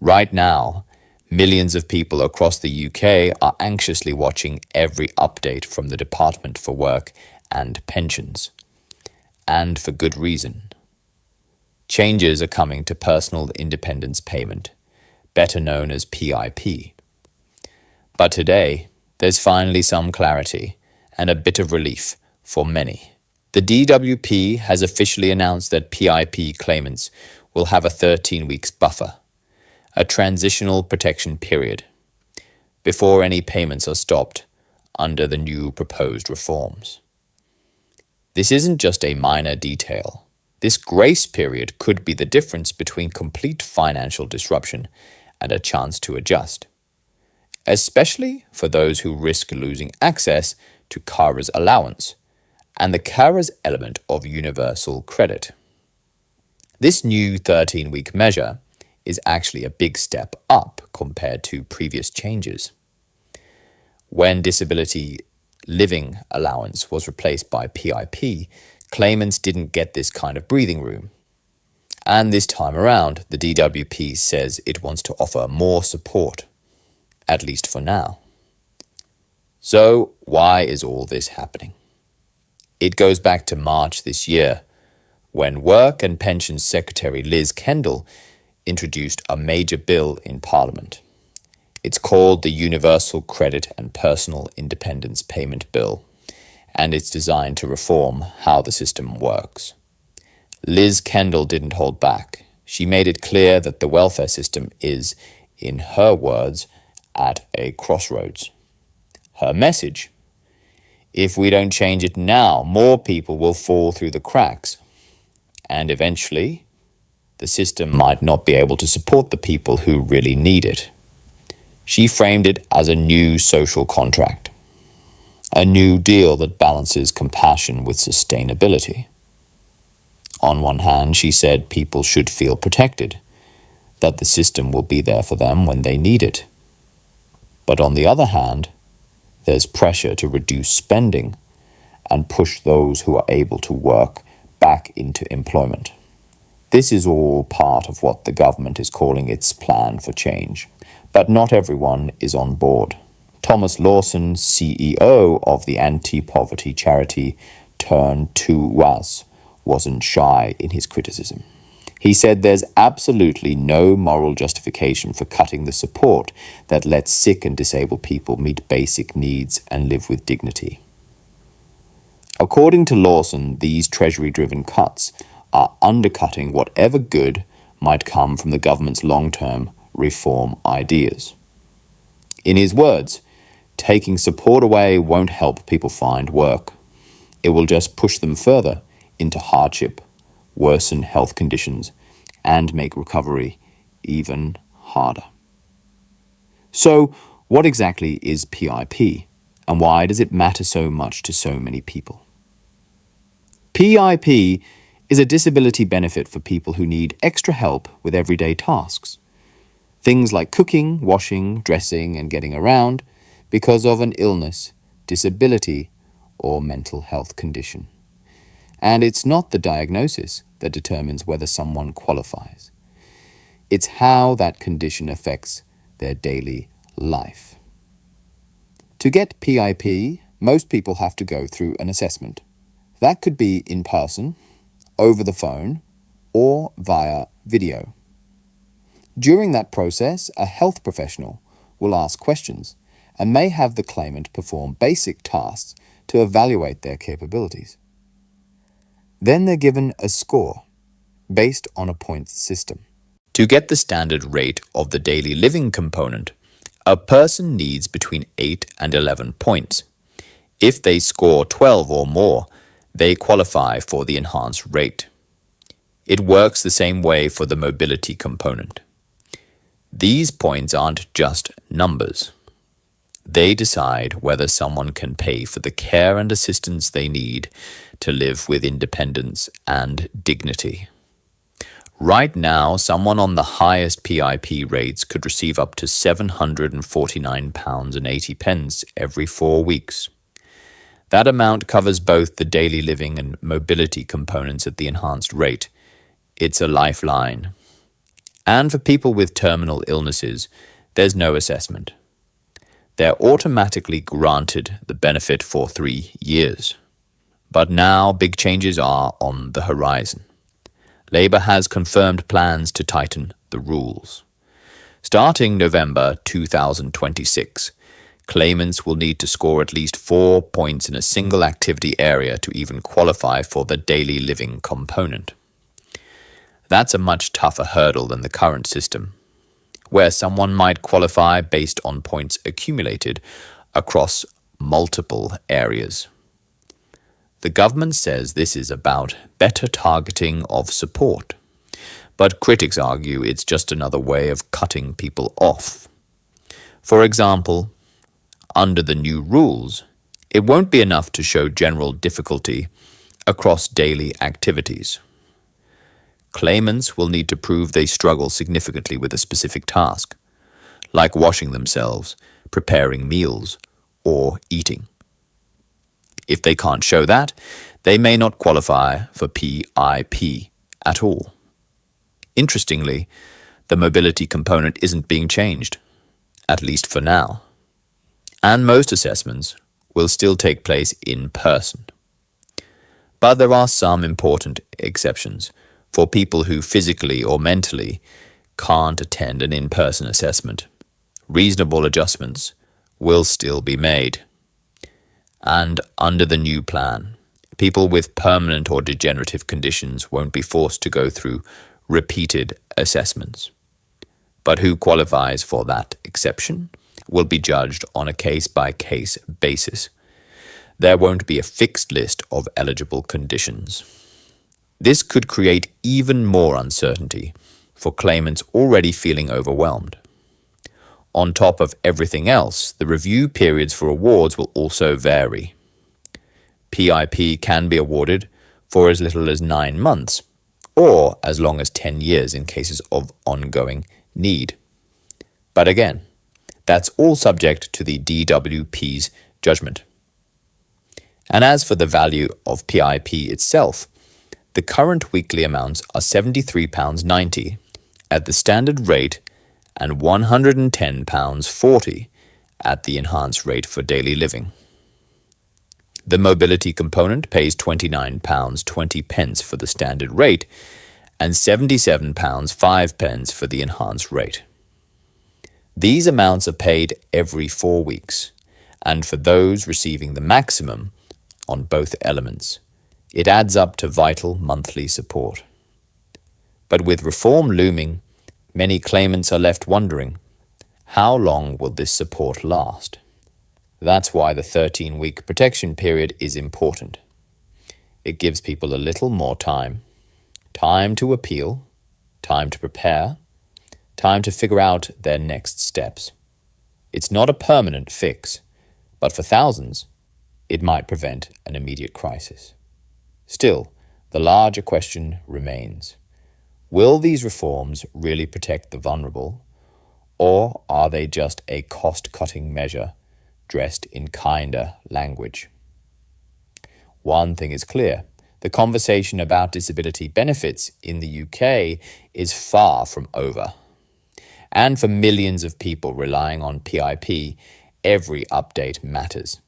Right now, millions of people across the UK are anxiously watching every update from the Department for Work and Pensions. And for good reason. Changes are coming to personal independence payment, better known as PIP. But today, there's finally some clarity and a bit of relief for many. The DWP has officially announced that PIP claimants will have a 13 weeks buffer, a transitional protection period, before any payments are stopped under the new proposed reforms. This isn't just a minor detail. This grace period could be the difference between complete financial disruption and a chance to adjust, especially for those who risk losing access to carer's allowance and the carer's element of universal credit. This new 13-week measure is actually a big step up compared to previous changes. When disability living allowance was replaced by PIP, claimants didn't get this kind of breathing room. And this time around, the DWP says it wants to offer more support, at least for now. So why is all this happening? It goes back to March this year, when Work and Pensions Secretary Liz Kendall introduced a major bill in Parliament. It's called the Universal Credit and Personal Independence Payment Bill, and it's designed to reform how the system works. Liz Kendall didn't hold back. She made it clear that the welfare system is, in her words, at a crossroads. Her message: if we don't change it now, more people will fall through the cracks, and eventually, the system might not be able to support the people who really need it. She framed it as a new social contract, a new deal that balances compassion with sustainability. On one hand, she said people should feel protected, that the system will be there for them when they need it. But on the other hand, there's pressure to reduce spending and push those who are able to work back into employment. This is all part of what the government is calling its plan for change. But not everyone is on board. Thomas Lawson, CEO of the anti-poverty charity Turn to Us, wasn't shy in his criticism. He said there's absolutely no moral justification for cutting the support that lets sick and disabled people meet basic needs and live with dignity. According to Lawson, these Treasury-driven cuts are undercutting whatever good might come from the government's long-term reform ideas. In his words, taking support away won't help people find work. It will just push them further into hardship, worsen health conditions, and make recovery even harder. So, what exactly is PIP, and why does it matter so much to so many people? PIP is a disability benefit for people who need extra help with everyday tasks. Things like cooking, washing, dressing, and getting around because of an illness, disability, or mental health condition. And it's not the diagnosis that determines whether someone qualifies. It's how that condition affects their daily life. To get PIP, most people have to go through an assessment. That could be in person, over the phone, or via video. During that process, a health professional will ask questions and may have the claimant perform basic tasks to evaluate their capabilities. Then they're given a score based on a points system. To get the standard rate of the daily living component, a person needs between 8 and 11 points. If they score 12 or more, they qualify for the enhanced rate. It works the same way for the mobility component. These points aren't just numbers. They decide whether someone can pay for the care and assistance they need to live with independence and dignity. Right now, someone on the highest PIP rates could receive up to £749.80 every 4 weeks. That amount covers both the daily living and mobility components at the enhanced rate. It's a lifeline. And for people with terminal illnesses, there's no assessment. They're automatically granted the benefit for 3 years. But now big changes are on the horizon. Labour has confirmed plans to tighten the rules. Starting November 2026, claimants will need to score at least 4 points in a single activity area to even qualify for the daily living component. That's a much tougher hurdle than the current system, where someone might qualify based on points accumulated across multiple areas. The government says this is about better targeting of support, but critics argue it's just another way of cutting people off. For example, under the new rules, it won't be enough to show general difficulty across daily activities. Claimants will need to prove they struggle significantly with a specific task, like washing themselves, preparing meals, or eating. If they can't show that, they may not qualify for PIP at all. Interestingly, the mobility component isn't being changed, at least for now. And most assessments will still take place in person. But there are some important exceptions for people who physically or mentally can't attend an in-person assessment. Reasonable adjustments will still be made. And under the new plan, people with permanent or degenerative conditions won't be forced to go through repeated assessments. But who qualifies for that exception will be judged on a case-by-case basis. There won't be a fixed list of eligible conditions. This could create even more uncertainty for claimants already feeling overwhelmed. On top of everything else, the review periods for awards will also vary. PIP can be awarded for as little as 9 months, or as long as 10 years in cases of ongoing need. But again, that's all subject to the DWP's judgment. And as for the value of PIP itself, the current weekly amounts are £73.90 at the standard rate and £110.40 at the enhanced rate for daily living. The mobility component pays £29.20 for the standard rate and £77.05 for the enhanced rate. These amounts are paid every 4 weeks, and for those receiving the maximum on both elements, it adds up to vital monthly support. But with reform looming, many claimants are left wondering, how long will this support last? That's why the 13-week protection period is important. It gives people a little more time to appeal, time to prepare, time to figure out their next steps. It's not a permanent fix, but for thousands, it might prevent an immediate crisis. Still, the larger question remains. Will these reforms really protect the vulnerable, or are they just a cost-cutting measure dressed in kinder language? One thing is clear. The conversation about disability benefits in the UK is far from over. And for millions of people relying on PIP, every update matters.